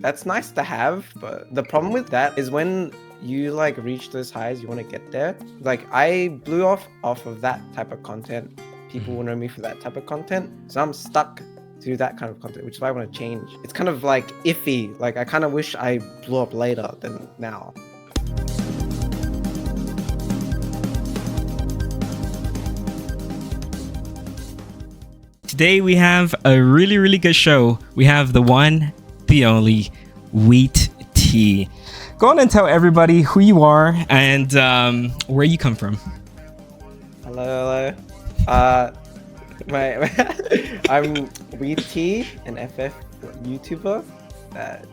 that's nice to have, but the problem with that is when you like reach those highs, you want to get there. Like I blew off of that type of content. People will know me for that type of content, so I'm stuck to do that kind of content, which is why I want to change. It's kind of like iffy. Like I kind of wish I blew up later than now. Today we have a really good show. We have the one, the only Wheat Tea. Go on and tell everybody who you are and where you come from. Hello. I'm Wheat Tea, an FF YouTuber that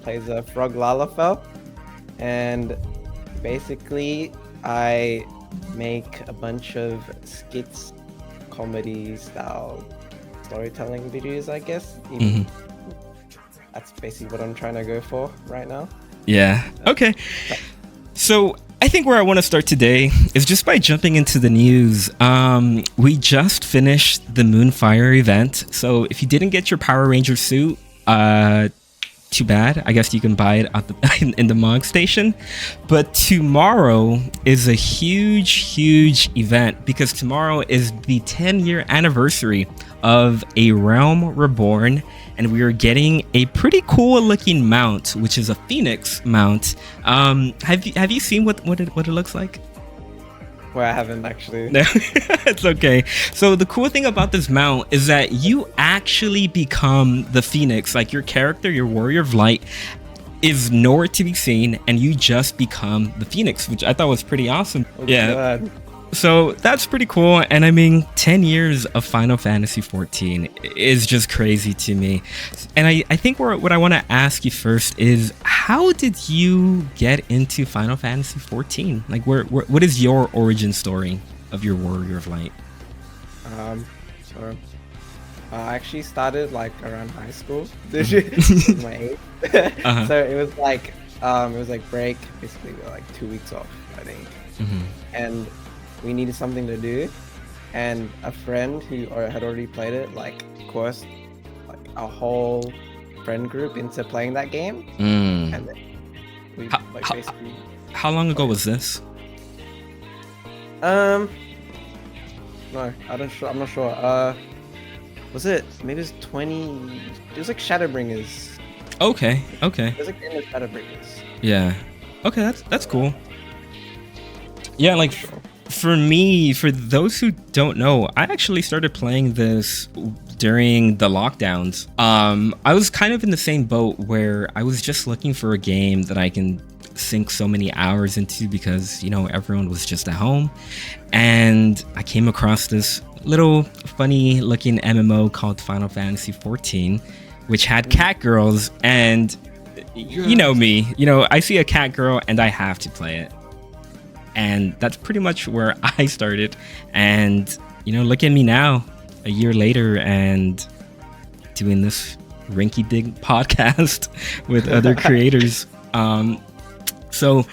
plays a frog Lalafell, and basically I make a bunch of skits, comedy style storytelling videos, I guess. That's basically what I'm trying to go for right now. Yeah. Okay. So I think where I want to start today is just by jumping into the news. We just finished the Moonfire event. So if you didn't get your Power Ranger suit, too bad. I guess you can buy it at in the Mog Station. But tomorrow is a huge event because tomorrow is the 10-year anniversary of A Realm Reborn, and we are getting a pretty cool looking mount, which is a Phoenix mount. Have you seen what it looks like? Well, I haven't actually. No, it's okay. So the cool thing about this mount is that you actually become the Phoenix. Like your character, your Warrior of Light, is nowhere to be seen, and you just become the Phoenix, which I thought was pretty awesome. Oh, yeah. God. So that's pretty cool. And I mean, 10 years of Final Fantasy 14 is just crazy to me. And I think what I want to ask you first is, how did you get into Final Fantasy 14? Like, what is your origin story of your Warrior of Light? So I actually started like around high school. This is my age. So it was like break. Basically, we were like 2 weeks off, I think. And we needed something to do, and a friend who had already played it, like coerced like a whole friend group into playing that game. And then we basically. How long ago was this? No, I'm not sure. Was it? Maybe it was 20. It was like Shadowbringers. Okay. It was like the end of Shadowbringers. Yeah. Okay, that's cool. Yeah, like. For me, for those who don't know, I actually started playing this during the lockdowns. I was kind of in the same boat where I was just looking for a game that I can sink so many hours into because, you know, everyone was just at home. And I came across this little funny looking MMO called Final Fantasy 14, which had cat girls. And you know me, you know, I see a cat girl and I have to play it. And that's pretty much where I started. And, you know, look at me now, a year later, and doing this rinky-dink podcast with other creators. So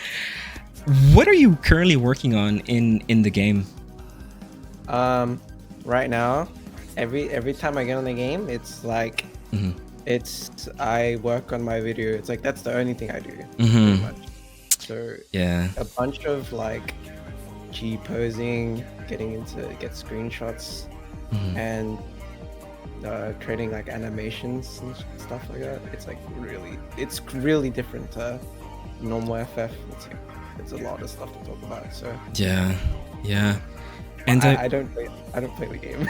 what are you currently working on in the game? Right now, every time I get on the game, it's like, I work on my video. It's like, that's the only thing I do, pretty much. So yeah, a bunch of like G posing, get screenshots, and creating like animations and stuff like that. It's like it's really different to normal FF. It's a lot of stuff to talk about. So yeah. And I don't play the game.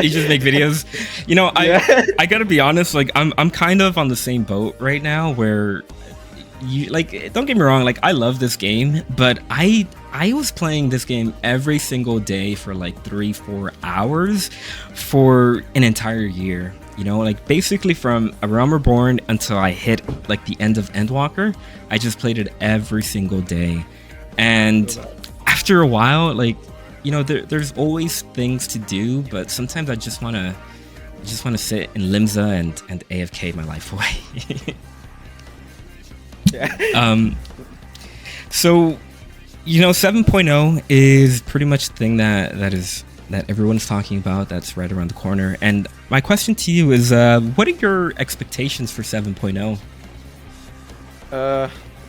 you just make videos. You know, I gotta be honest. Like I'm kind of on the same boat right now where. You like, don't get me wrong, like I love this game, but I was playing this game every single day for like 3-4 hours for an entire year, you know, like basically from A Realm Reborn until I hit like the end of Endwalker. I just played it every single day, and after a while, like, you know, there's always things to do, but sometimes I just want to sit in Limsa and AFK my life away. Yeah. So, you know, 7.0 is pretty much the thing that is that everyone's talking about that's right around the corner. And my question to you is, what are your expectations for 7.0?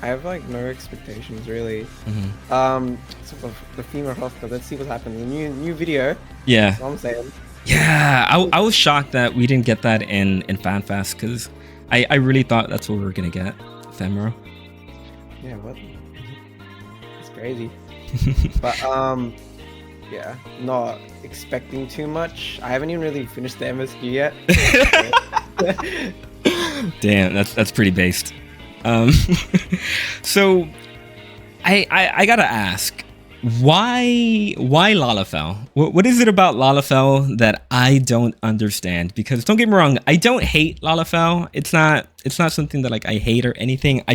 I have like no expectations really. So the female roster. Let's see what happens. The new video. Yeah. That's what I'm saying. Yeah, I was shocked that we didn't get that in FanFest because I really thought that's what we were gonna get, Ephemeral. Yeah, what? It's crazy. But yeah, not expecting too much. I haven't even really finished the MSQ yet. Damn, that's pretty based. So I gotta ask, why Lalafell? What is it about Lalafell that I don't understand? Because don't get me wrong, I don't hate Lalafell. It's not something that like I hate or anything. I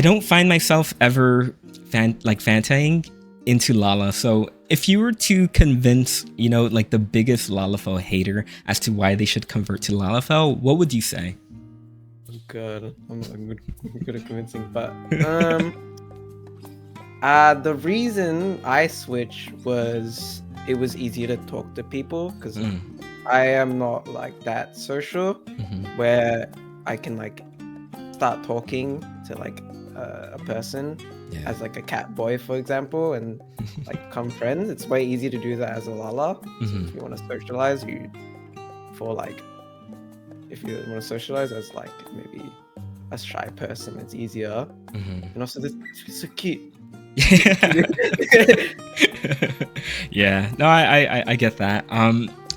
don't find myself ever fantaing into Lala. So if you were to convince, you know, like the biggest Lalafell hater as to why they should convert to Lalafell, what would you say? Good. I'm good at convincing, but the reason I switched was it was easier to talk to people because I am not like that social where I can like start talking to like a person as like a cat boy, for example, and like become friends. It's way easier to do that as a Lala. So if you want to socialize, if you want to socialize as like maybe a shy person, it's easier. And also this is so cute. Yeah, no, I get that.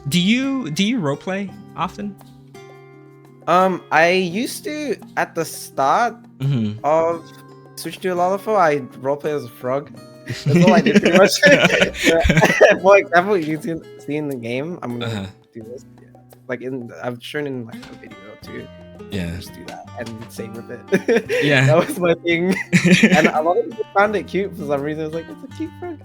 Do you roleplay often? I used to at the start of switch to a Lalafell. I roleplay as a frog. That's all I did pretty much. For example, you can see in the game. I'm gonna do this. Like I've shown in like a video or two. Yeah. Just do that and save with it. Yeah. That was my thing. And a lot of people found it cute for some reason. I was like, it's a cute frog.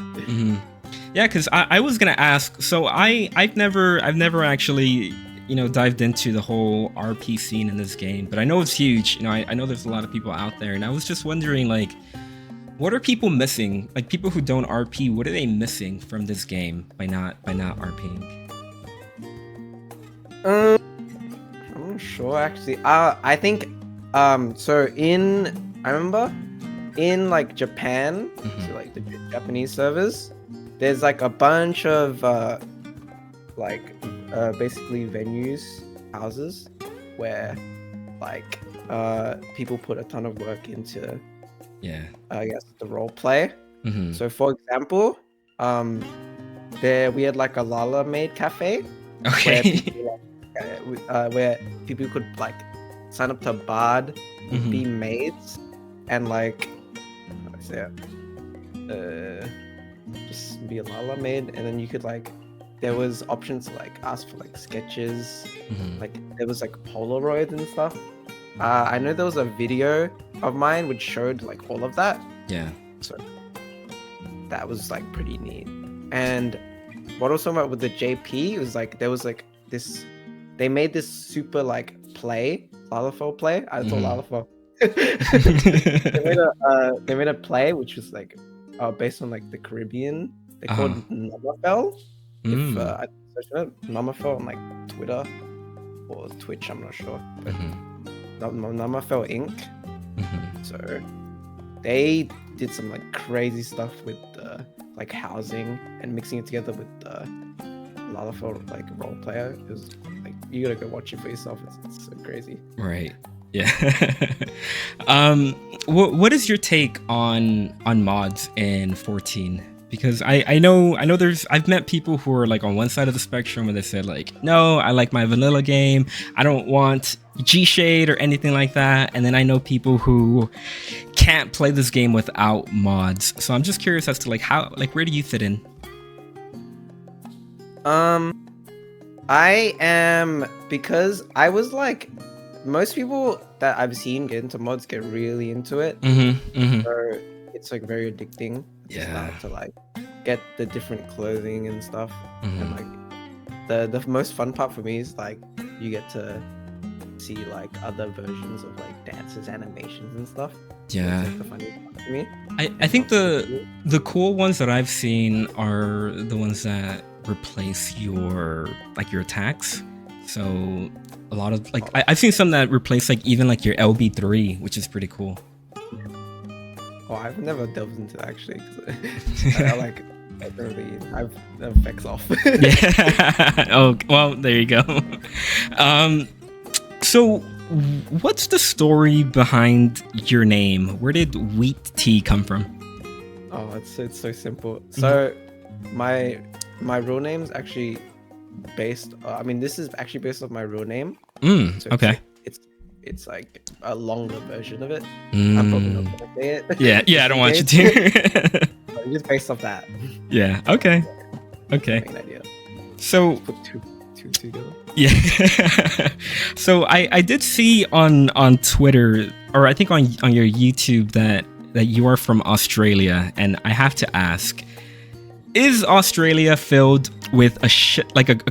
Yeah, because I was gonna ask. So I've never actually, you know, dived into the whole RP scene in this game, but I know it's huge. You know, I know there's a lot of people out there, and I was just wondering, like, what are people missing? Like, people who don't RP, what are they missing from this game by not RPing? I'm not sure actually. I think so I remember in like Japan, so like the Japanese servers, there's like a bunch of basically venues, houses where like people put a ton of work into I guess the role play. So for example, we had like a Lala made cafe. Where people could like sign up to Bard, be maids, and like how do I say it? Just be a Lala maid, and then you could like there was options to like ask for like sketches, like there was like Polaroids and stuff. I know there was a video of mine which showed like all of that. Yeah. So that was like pretty neat. And what I was talking about with the JP was like there was like this. They made this super like Lalafell play. I thought Lalafell. They made a play which was like based on like the Caribbean. They called it Namafell. If I search it, Namafell on like Twitter or Twitch, I'm not sure. But Namafell Inc. So they did some like crazy stuff with like housing and mixing it together with Lalafell like role player. It was like you gotta go watch it for yourself. It's so crazy. Right. Yeah. What is your take on mods in 14? Because I know I've met people who are like on one side of the spectrum where they said like, no, I like my vanilla game. I don't want G-Shade or anything like that. And then I know people who can't play this game without mods. So I'm just curious as to like where do you fit in? I am, because I was like, most people that I've seen get into mods get really into it. So it's like very addicting. To like get the different clothing and stuff. And like the most fun part for me is like you get to see like other versions of like dances, animations and stuff. Yeah. It's like the funniest part for me. I think the cool ones that I've seen are the ones that replace your attacks. So a lot of like I've seen some that replace like even like your LB3, which is pretty cool. Oh, I've never delved into that actually. I like I've effects off. Yeah. Oh well, there you go. So what's the story behind your name? Where did Wheat Tea come from? Oh, it's so simple. So my real name's actually based. I mean, this is actually based off my real name. So Okay. It's like a longer version of it. I'm probably not gonna say it. Yeah. I don't want you to. But it's based off that. Yeah. Okay. Main idea. So put two together. Yeah. So I did see on Twitter, or I think on your YouTube, that you are from Australia, and I have to ask, is Australia filled with a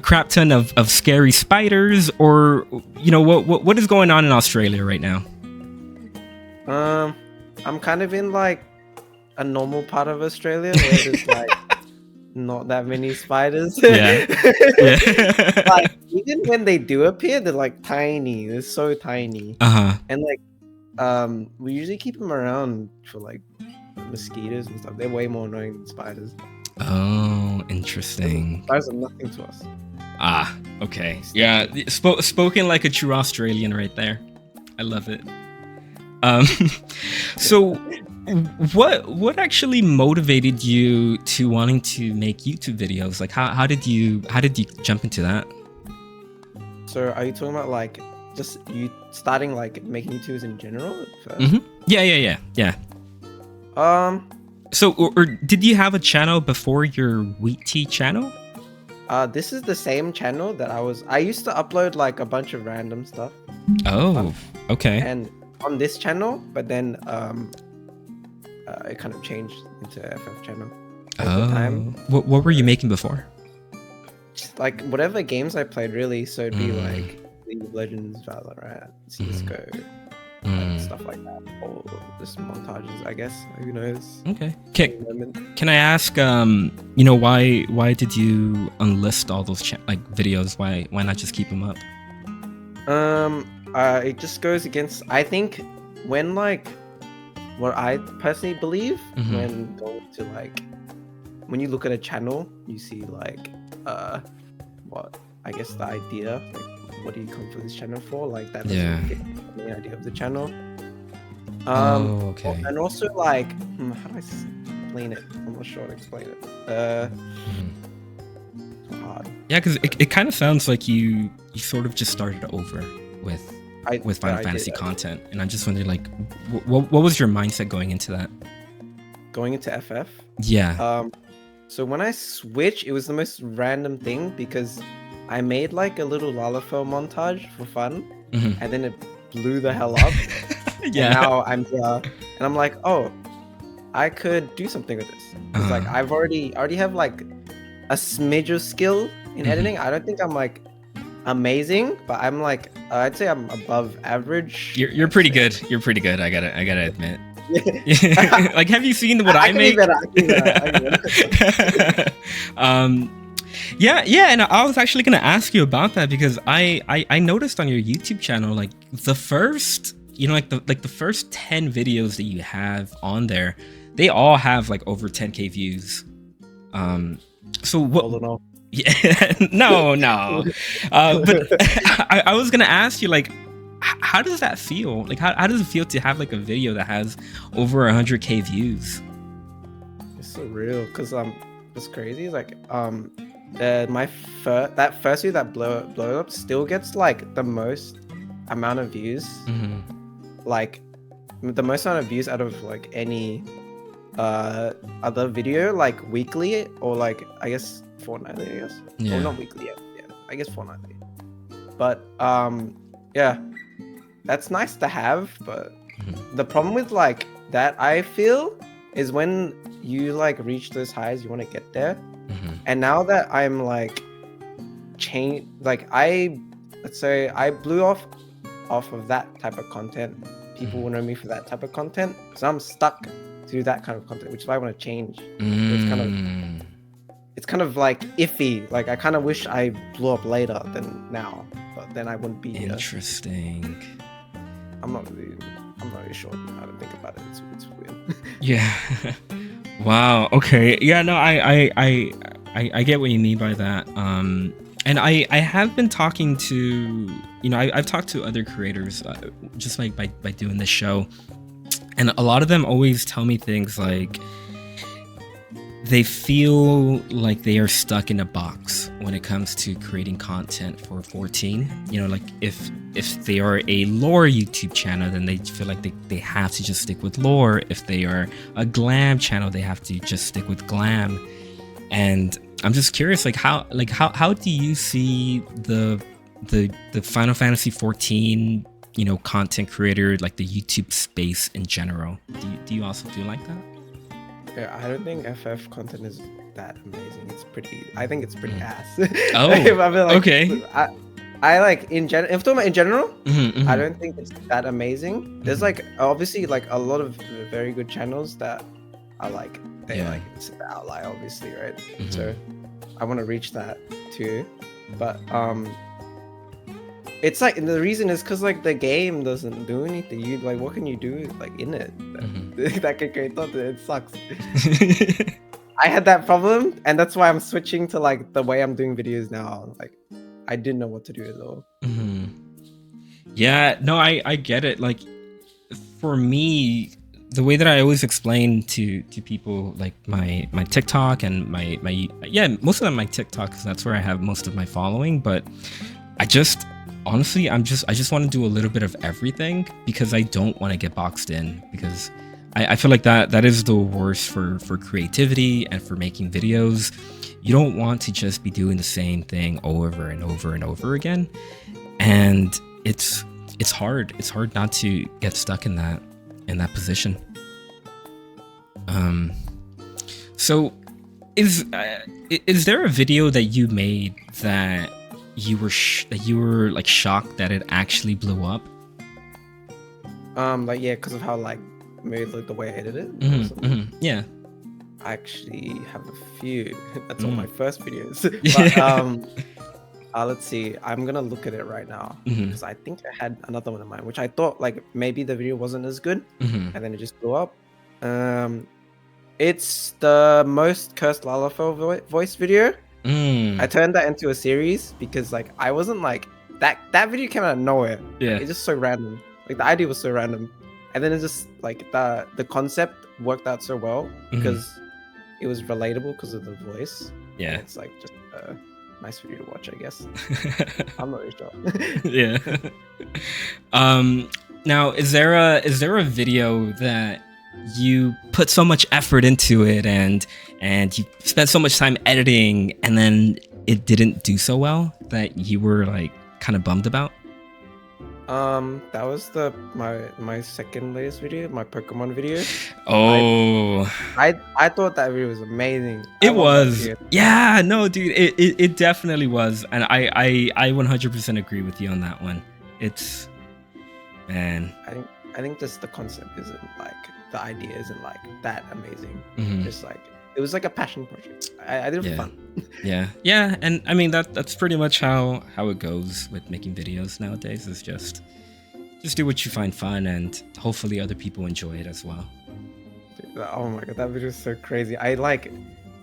crap ton of scary spiders, or what is going on in Australia right now? I'm kind of in like a normal part of Australia where there's like not that many spiders. Yeah. Like even when they do appear, they're like tiny. They're so tiny. And like we usually keep them around for like mosquitoes and stuff. They're way more annoying than spiders. Oh, interesting. Spiders are nothing to us. Ah, okay. Yeah, spoken like a true Australian right there. I love it. So what actually motivated you to wanting to make YouTube videos? Like how did you jump into that? So are you talking about like just you starting like making YouTubes in general at first? Mm-hmm. Yeah. So or did you have a channel before your Wheat Tea channel? This is the same channel that I used to upload like a bunch of random stuff. Oh, okay. And on this channel, but then it kind of changed into FF channel at the time. What were you making before? Just like whatever games I played, really. So it'd be like League of Legends, Valorant, CS:GO, stuff like that, or just montages, I guess. Who knows? Okay. Can I ask, why did you unlist all those videos? Why not just keep them up? It just goes against, I think, when like what I personally believe when going to like when you look at a channel, you see like what I guess the idea, like what do you come to this channel for? Like that doesn't get the idea of the channel. Okay. And also like how do I explain it? I'm not sure how to explain it. It's hard. Yeah, because it kind of sounds like you sort of just started over with Final Fantasy content, and I'm just wondering, like, what was your mindset going into that? Going into FF? Yeah. So when I switched, it was the most random thing because I made like a little Lalafell montage for fun, and then it blew the hell up. Yeah. And now I'm here, and I'm like, oh, I could do something with this. It's like I've already have like a smidge of skill in editing. I don't think I'm like amazing, but I'm like I'd say I'm above average. You're pretty good. You're pretty good. I gotta admit. Like, have you seen what I make? Yeah, and I was actually gonna ask you about that because I noticed on your YouTube channel, like the first, the first 10 videos that you have on there, they all have like over 10K views. So what? Yeah, no. But I was gonna ask you, like, how does that feel? Like, how does it feel to have like a video that has over 100K views? It's surreal, cause what's crazy is like that first video that blew up still gets like the most amount of views, like the most amount of views out of like any other video, like weekly or like I guess fortnightly, I guess. Yeah. Or not weekly, yeah. I guess fortnightly. But yeah, that's nice to have, but the problem with like that, I feel, is when you like reach those highs, you want to get there. And now that I'm like let's say I blew off of that type of content, people will know me for that type of content, so I'm stuck to do that kind of content, which is why I want to change. So it's kind of like iffy. Like I kind of wish I blew up later than now, but then I wouldn't be here. Interesting. I'm not really sure how to think about it. It's weird. Yeah. Wow. Okay. Yeah. No. I get what you mean by that. And I have been talking to, I've talked to other creators just like by doing this show, and a lot of them always tell me things like they feel like they are stuck in a box when it comes to creating content for 14. Like if they are a lore YouTube channel, then they feel like they have to just stick with lore. If they are a glam channel, they have to just stick with glam. And I'm just curious, how do you see the Final Fantasy 14, content creator, like the YouTube space in general? Do you also feel like that? Yeah, I don't think FF content is that amazing. I think it's pretty ass. Oh, I feel like, okay. I like in general. If talking about in general, Mm-hmm. I don't think it's that amazing. There's like obviously like a lot of very good channels that are like it's the outlier, obviously, right? Mm-hmm. So I want to reach that too, but it's like the reason is because like the game doesn't do anything. You like what can you do like in it that can create thought? It sucks. I had that problem, and that's why I'm switching to like the way I'm doing videos now. Like I didn't know what to do at all. Mm-hmm. Yeah, no, I get it. Like for me, the way that I always explain to people like my TikTok and my most of them my TikTok, because that's where I have most of my following. But I just honestly I just want to do a little bit of everything, because I don't want to get boxed in, because I feel like that is the worst for creativity and for making videos. You don't want to just be doing the same thing over and over and over again, and it's hard not to get stuck in that position. So is there a video that you made that you were like shocked that it actually blew up? Like yeah, because of how like maybe like the way I edited it. Mm-hmm. Yeah. I actually have a few. That's all my first videos. But let's see. I'm gonna look at it right now, because I think I had another one in mind, which I thought like maybe the video wasn't as good, and then it just blew up. It's the most cursed Lalafell voice video. I turned that into a series because like I wasn't like that video came out of nowhere. Yeah. It's just so random. Like the idea was so random, and then it's just like the concept worked out so well because it was relatable because of the voice. Yeah. And it's like just a nice video to watch, I guess. I'm not really sure. Yeah. Now, is there a video that you put so much effort into it and you spent so much time editing, and then it didn't do so well that you were like kind of bummed about? That was my second latest video, my Pokemon video. Oh, I thought that video was amazing. It was. Yeah, no, dude, it definitely was, and I 100% agree with you on that one. It's, man. I think just the concept isn't like, the idea isn't like that amazing. Just like it was like a passion project. I did it for fun. Yeah, and I mean that's pretty much how it goes with making videos nowadays. Is just do what you find fun, and hopefully other people enjoy it as well. Dude, oh my god, that video is so crazy. I like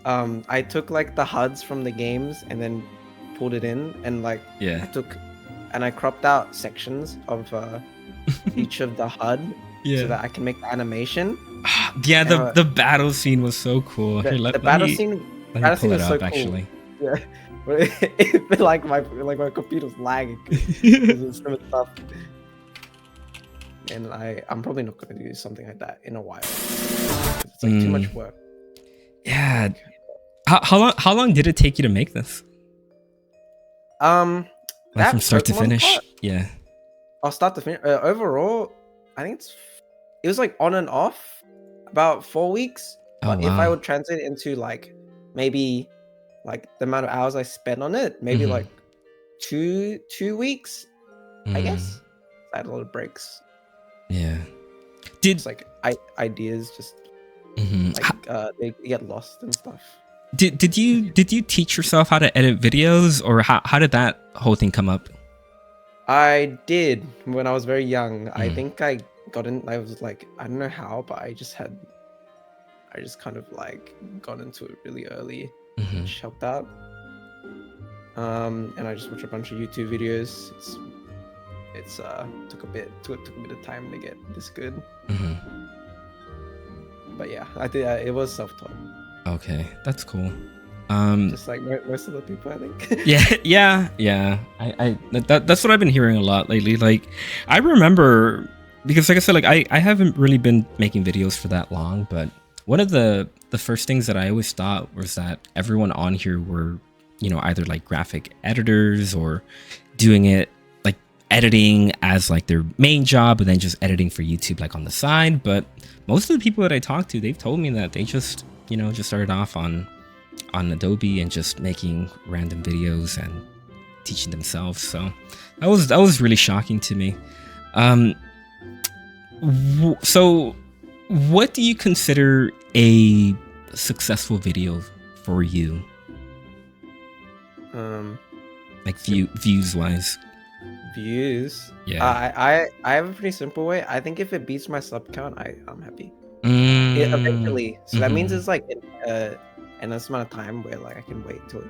I took like the HUDs from the games and then pulled it in, and like I cropped out sections of each of the HUD so that I can make the animation. Yeah, the battle scene was so cool. The battle scene was so cool. Actually. Yeah, but it felt like my computer's lagging because it's so tough. And I'm probably not gonna do something like that in a while. It's like too much work. Yeah. How long did it take you to make this? Like from start to finish. Part, yeah. I'll start to finish. Overall, I think it was like on and off about 4 weeks. But if I would translate it into like maybe like the amount of hours I spent on it, maybe like two weeks, I guess. I had a lot of breaks. Yeah. It's like ideas just like they get lost and stuff. Did you teach yourself how to edit videos, or how did that whole thing come up? I did when I was very young. I think I got in. I was like, I don't know how, but I just kind of like got into it really early, which helped out. And I just watched a bunch of YouTube videos. It's took a bit of time to get this good. But yeah, I did. It was self-taught. Okay, that's cool. Just like most of the people, I think. yeah. That's what I've been hearing a lot lately. Like, I remember, because like I said, like I haven't really been making videos for that long, but one of the first things that I always thought was that everyone on here were, either like graphic editors or doing it like editing as like their main job, and then just editing for YouTube like on the side. But most of the people that I talked to, they've told me that they just started off on Adobe and just making random videos and teaching themselves. So that was really shocking to me. So what do you consider a successful video for you? Like views wise. Views. Yeah. I have a pretty simple way. I think if it beats my sub count, I'm happy. Mm. Eventually. So that means it's like and this amount of time where like I can wait till it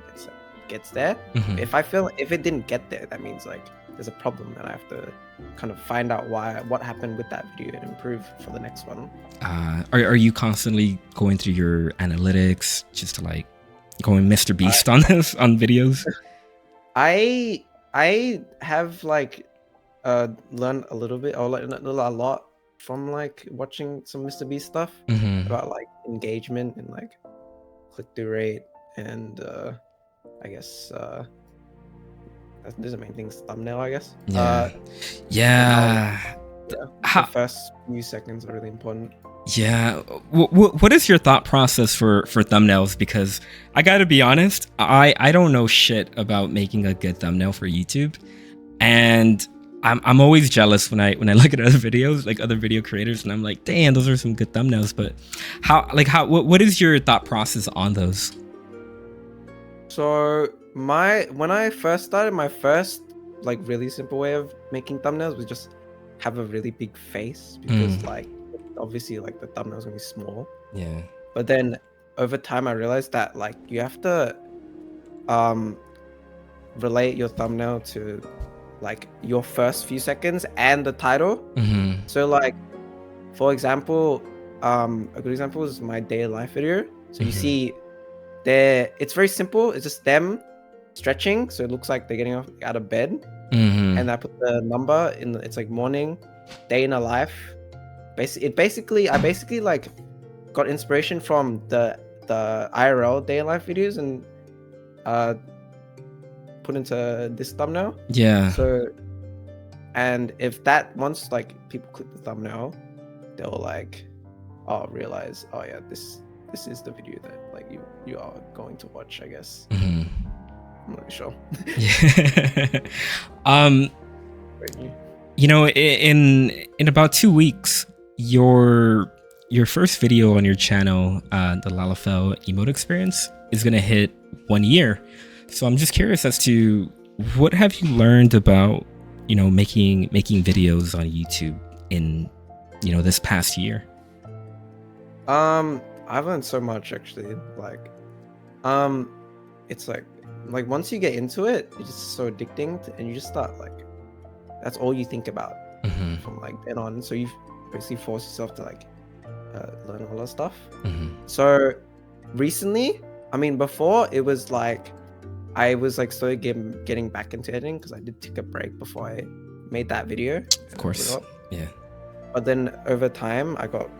gets there. If it didn't get there, that means like there's a problem, and I have to kind of find out what happened with that video and improve for the next one. Are you constantly going through your analytics just to like going Mr. Beast on this on videos? I have like learned a little bit, or like a lot from like watching some Mr. Beast stuff about like engagement and like click-through rate, and I guess those are the main things. Thumbnail, I guess. Yeah. The first few seconds are really important. Yeah. What is your thought process for thumbnails? Because I gotta be honest, I don't know shit about making a good thumbnail for YouTube, and I'm always jealous when I look at other videos, like other video creators, and I'm like, damn, those are some good thumbnails. But what is your thought process on those? So when I first started, my first like really simple way of making thumbnails was just have a really big face, because like obviously like the thumbnail's gonna be small. Yeah. But then over time I realized that like you have to relate your thumbnail to like your first few seconds and the title. So like for example, a good example is my day of life video. So you see there, it's very simple. It's just them stretching, so it looks like they're getting out of bed. And I put the number in it's like morning, day in a life. I basically like got inspiration from the IRL day in life videos and put into this thumbnail. Yeah. So, and if that once like people click the thumbnail, they'll like realize, oh yeah, this is the video that like you are going to watch, I guess. I'm not really sure. In about 2 weeks, your first video on your channel, the Lalafell emote experience, is gonna hit 1 year. So I'm just curious as to what have you learned about making videos on YouTube in this past year. I've learned so much actually. Like it's like once you get into it, it's just so addicting, and you just start like that's all you think about from like then on. So you basically force yourself to like learn all that stuff. So recently, I mean, before it was like I was like slowly getting back into editing, because I did take a break before I made that video. Of course. Yeah. But then over time, I got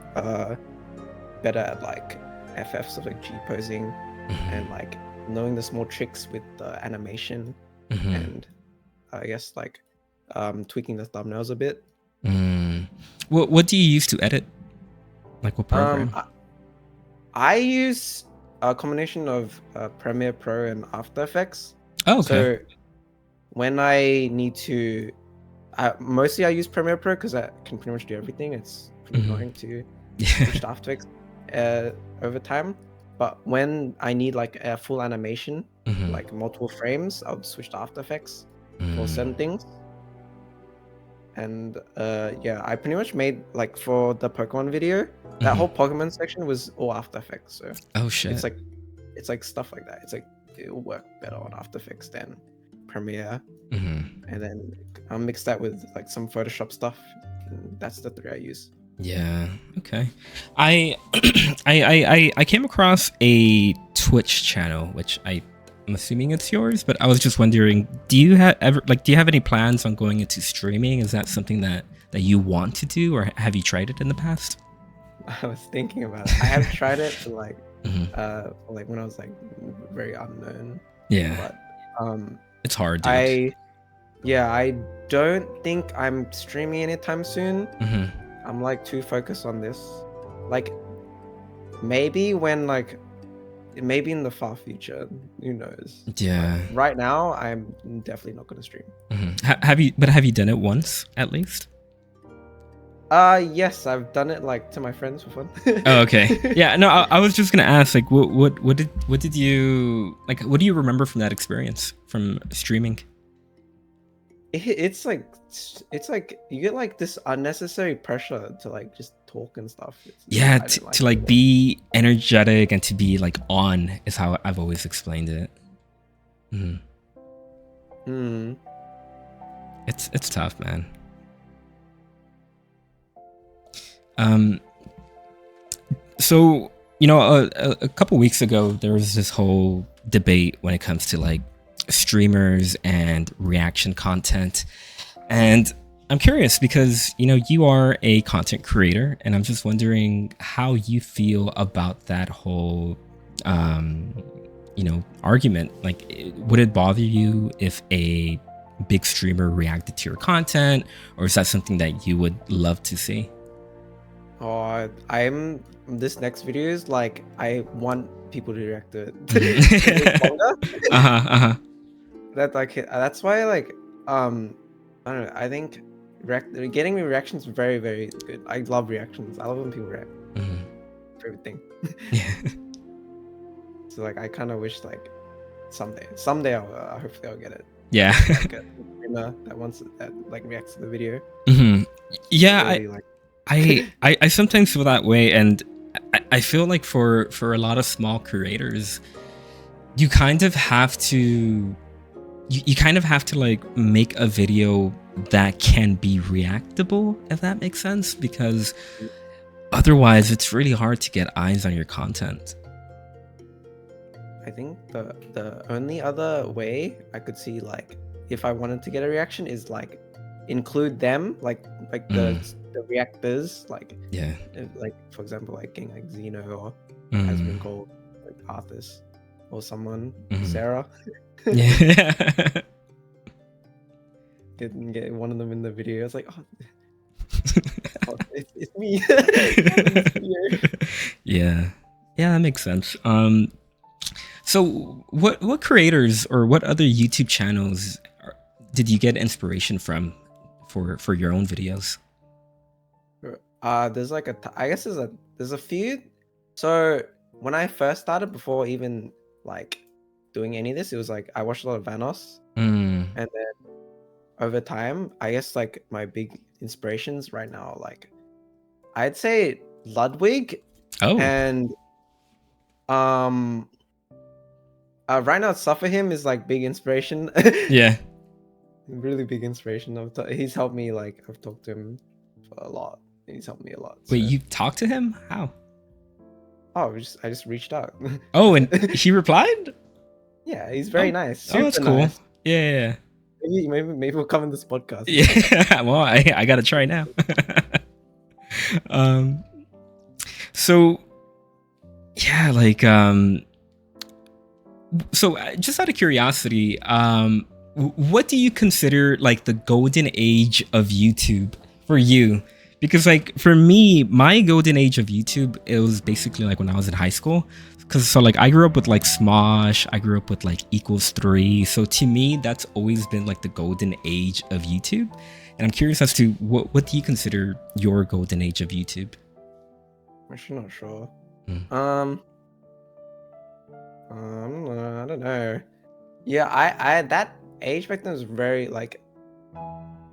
better at like FF stuff, like G posing and like knowing the small tricks with the animation and I guess like tweaking the thumbnails a bit. What do you use to edit? Like what program? I use a combination of Premiere Pro and After Effects. Oh, okay. So when I need to, mostly I use Premiere Pro because I can pretty much do everything. It's pretty annoying to switch to After Effects over time. but when I need like a full animation, Mhm. like multiple frames, I would switch to After Effects for Mm. certain things. And yeah, I pretty much made like for the Pokemon video, that Mhm. whole Pokemon section was all After Effects. So Oh shit. it's like stuff like that. It's like it'll work better on After Effects than Premiere. Mhm. And then I'll mix that with like some Photoshop stuff. And that's the three I use. Yeah. Okay. I I came across a Twitch channel, which I'm assuming it's yours, but I was just wondering, do you have any plans on going into streaming? Is that something that you want to do, or have you tried it in the past? I was thinking about it. I have tried it for like when I was like very unknown. Yeah. But it's hard, dude. I don't think I'm streaming anytime soon. Mhm. I'm like too focused on this. Like maybe maybe in the far future, who knows? Yeah. But right now, I'm definitely not gonna stream. Mhm. Have you done it once at least? Yes, I've done it like to my friends for fun. Oh, okay. Yeah, no, I was just gonna ask, like, what did you like? What do you remember from that experience from streaming? It's like you get like this unnecessary pressure to like just talk and stuff. Yeah, I don't to like be energetic and to be like on is how I've always explained it. Mm. Hmm. It's tough, man. So a couple weeks ago there was this whole debate when it comes to like streamers and reaction content, and I'm curious because you are a content creator, and I'm just wondering how you feel about that whole argument. Like, would it bother you if a big streamer reacted to your content, or is that something that you would love to see? Oh, this next video is like I want people to react to it. Mhm. Uh-huh. That's why like I don't know. I think getting reactions is very, very good. I love reactions. I love when people react. Mhm. Favorite thing. Yeah. So like I kind of wish like someday I'll hopefully I'll get it. Yeah. Like a streamer that like reacts to the video. Mhm. Yeah, Really, like I sometimes feel that way, and I feel like for a lot of small creators, you kind of have to like make a video that can be reactable, if that makes sense, because otherwise it's really hard to get eyes on your content. I think the only other way I could see like if I wanted to get a reaction is like include them like the reactors like for example like getting like Xeno or has been called like Arthas or someone Sarah. Yeah. Didn't get one of them in the video. I was like, it's me. Yeah, that makes sense. So what creators or what other YouTube channels did you get inspiration from for your own videos? There's like I guess there's a few. So when I first started, before even like doing any of this, it was like I watched a lot of Vanos, and then over time, I guess like my big inspirations right now, like I'd say Ludwig, and right now Suffer Him is like big inspiration. Yeah, really big inspiration. He's helped me, like I've talked to him for a lot. He's helped me a lot. Wait, you talked to him? How? Oh, I just reached out. Oh, and he replied? Yeah, he's very nice. Oh, that's cool. Nice. Yeah. Maybe we'll come in this podcast. Yeah, well, I gotta try now. So yeah, like so just out of curiosity, what do you consider like the golden age of YouTube for you? Because like for me, my golden age of YouTube, it was basically like when I was in high school. Because so like I grew up with like Smosh, I grew up with like Equals3. So to me, that's always been like the golden age of YouTube. And I'm curious as to what do you consider your golden age of YouTube? I'm actually not sure. I don't know. Yeah, I that age back then was very like,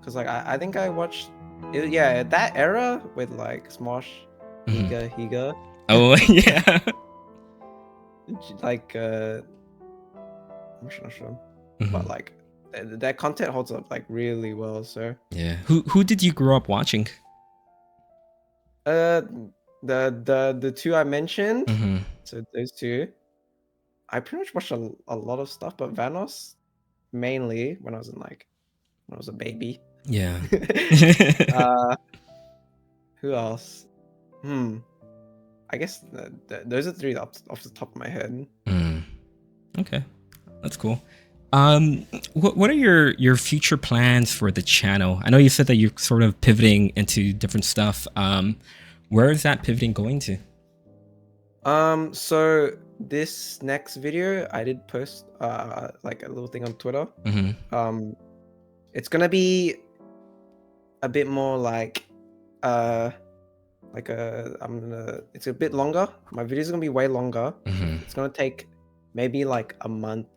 cause like I think I watched, yeah, that era with like Smosh, Higa, Oh yeah. like I'm not sure, but Mhm. like that content holds up like really well. So Yeah. Who did you grow up watching? uh, the two I mentioned, Mhm. so those two, I pretty much watched a lot of stuff, but Vanos mainly when I was a baby. Yeah. uh, who else? I guess those are three off the top of my head. Mm. Okay, that's cool. What are your future plans for the channel? I know you said that you're sort of pivoting into different stuff. Where is that pivoting going to? So this next video I did post like a little thing on Twitter. Mm-hmm. It's gonna be a bit more like it's a bit longer. My videos are gonna be way longer. Mm-hmm. It's gonna take maybe like a month.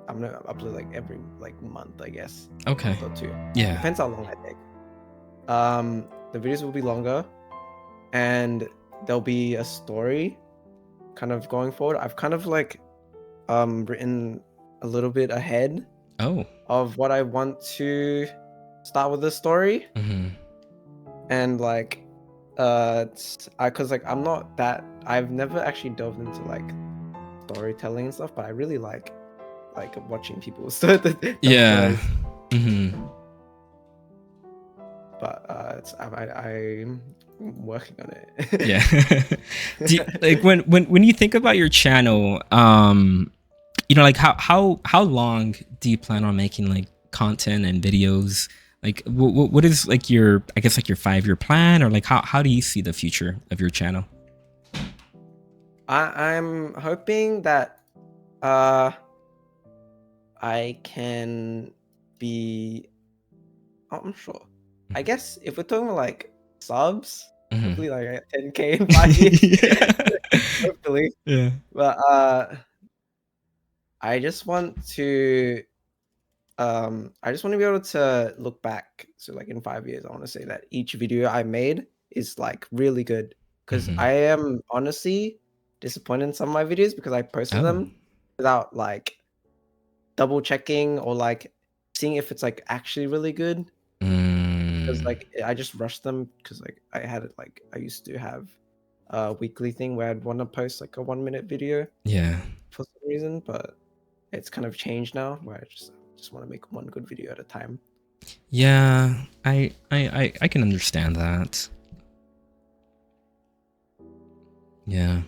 I'm gonna upload like every like month, I guess. Okay. Month or two. Yeah. Depends how long I take. The videos will be longer, and there'll be a story kind of going forward. I've kind of like written a little bit ahead Oh. of what I want to start with the story. Mm-hmm. And like because like I've never actually delved into like storytelling and stuff, but I really like watching people tell Yeah. stories. Mm-hmm. But I'm working on it. Yeah. Like when you think about your channel, like how long do you plan on making like content and videos? Like what is like your, I guess, like your 5-year plan, or like how do you see the future of your channel? I'm hoping that I can be, I'm sure. I guess if we're talking like subs, hopefully like at 10K in 5 years. Hopefully. Yeah. But I just want to be able to look back. So like in 5 years, I want to say that each video I made is like really good. Because I am honestly disappointed in some of my videos because I posted Oh. them without like double checking or like seeing if it's like actually really good. Because like I just rushed them because like I used to have a weekly thing where I'd want to post like a 1-minute video Yeah. for some reason, but it's kind of changed now where I just want to make one good video at a time. Yeah, I can understand that. Yeah.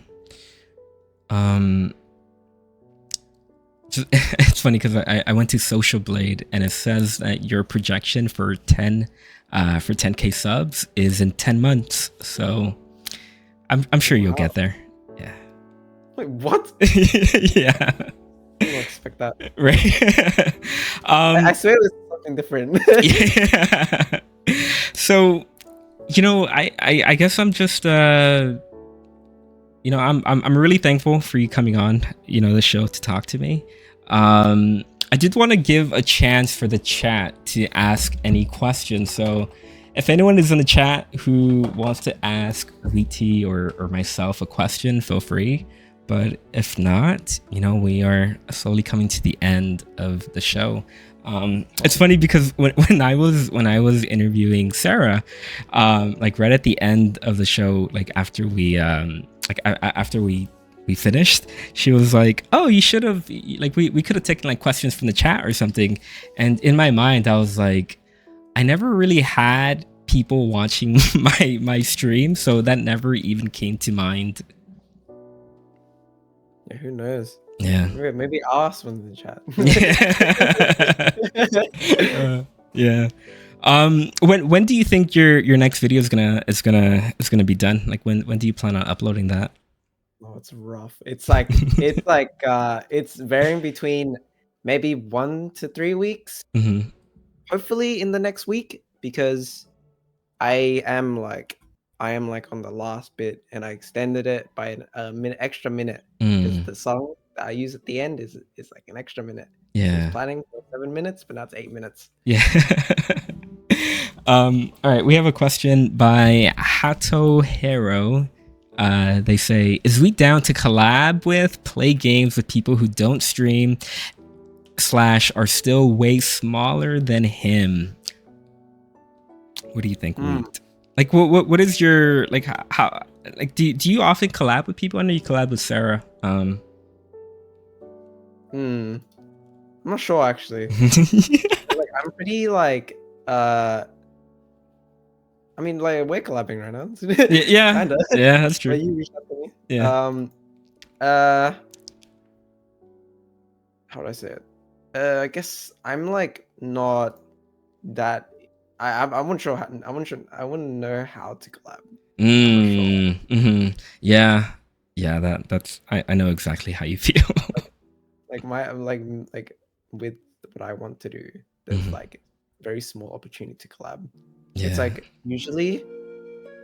It's funny because I went to Social Blade and it says that your projection for 10K subs is in 10 months. So I'm sure you'll get there. Yeah. Wait, what? Yeah. I didn't expect that. Right. I swear there's something different. Yeah. So, I guess I'm just I'm really thankful for you coming on, the show to talk to me. I did want to give a chance for the chat to ask any questions. So if anyone is in the chat who wants to ask VT or myself a question, feel free. But if not, we are slowly coming to the end of the show. It's funny because when I was interviewing Sarah, like right at the end of the show, like after we finished, she was like, "Oh, you should have, like, we could have taken like questions from the chat or something." And in my mind, I was like, I never really had people watching my stream, so that never even came to mind. Yeah, who knows? Yeah. Maybe ask one in the chat. Yeah. When do you think your next video is gonna be done? Like when do you plan on uploading that? Oh, it's rough. It's it's varying between maybe 1 to 3 weeks. Mm-hmm. Hopefully in the next week, because I am like on the last bit and I extended it by a extra minute because the song that I use at the end is like an extra minute. I Yeah. was planning for 7 minutes, but now it's 8 minutes. Yeah. All right, we have a question by Hato Hero. They say, is we down to collab with, play games with people who don't stream / are still way smaller than him? What do you think, Wheat? Like, what is your, like, how like, do you often collab with people? I know you collab with Sarah. I'm not sure actually. Like, I'm pretty like I mean, like, we're collabing right now. Yeah, kinda. Yeah, that's true. But you reached out to me. Yeah. How would I say it? I guess I'm like not that. I wouldn't sure. I wouldn't know how to collab. Yeah. That's. I know exactly how you feel. like with what I want to do, there's like very small opportunity to collab. Yeah. It's like usually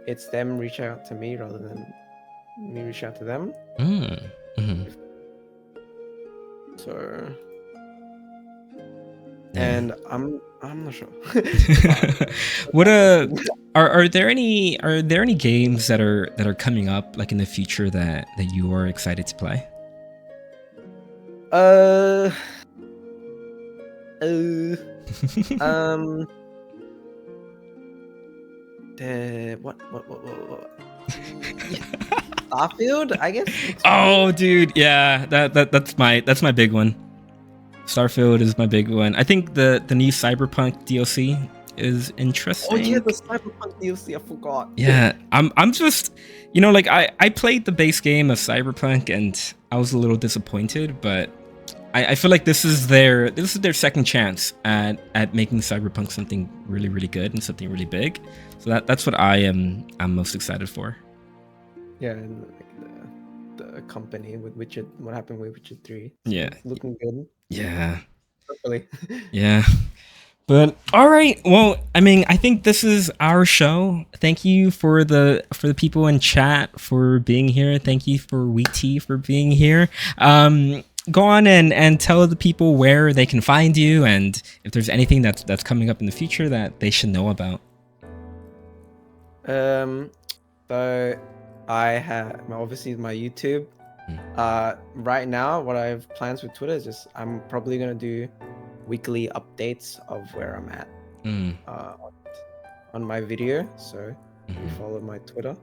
it's them reaching out to me rather than me reach out to them. So, and I'm not sure. What are there any games that are coming up like in the future that you are excited to play? What? Starfield, I guess. Oh, dude, yeah, that's my big one. Starfield is my big one. I think the new Cyberpunk DLC is interesting. Oh yeah, the Cyberpunk DLC, I forgot. Yeah, I'm just, like I played the base game of Cyberpunk and I was a little disappointed, but I feel like this is their second chance at making Cyberpunk something really, really good and something really big. So that's what I'm most excited for. Yeah, and like the company with Witcher, what happened with Witcher 3. Yeah, it's looking good. Yeah. Hopefully. Yeah. But all right. Well, I mean, I think this is our show. Thank you for the people in chat for being here. Thank you for Wheaty for being here. Go on and tell the people where they can find you and if there's anything that's coming up in the future that they should know about. So I have obviously my YouTube. Right now, what I have plans with Twitter is just I'm probably gonna do weekly updates of where I'm at on my video. So you follow my Twitter.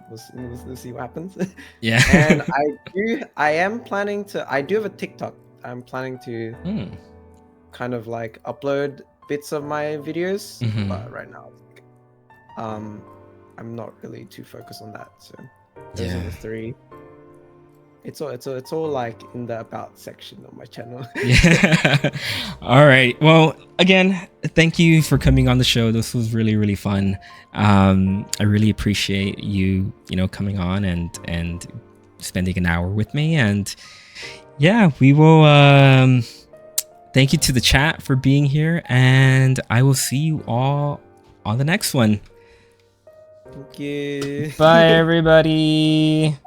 We'll see what happens. Yeah. And I do have a TikTok. I'm planning to kind of like upload bits of my videos, but right now, I'm not really too focused on that. So those are the three. It's all like in the about section of my channel. Yeah. All right. Well, again, thank you for coming on the show. This was really, really fun. I really appreciate you, coming on and spending an hour with me. And yeah, we will. Thank you to the chat for being here, and I will see you all on the next one. Thank you. Bye, everybody.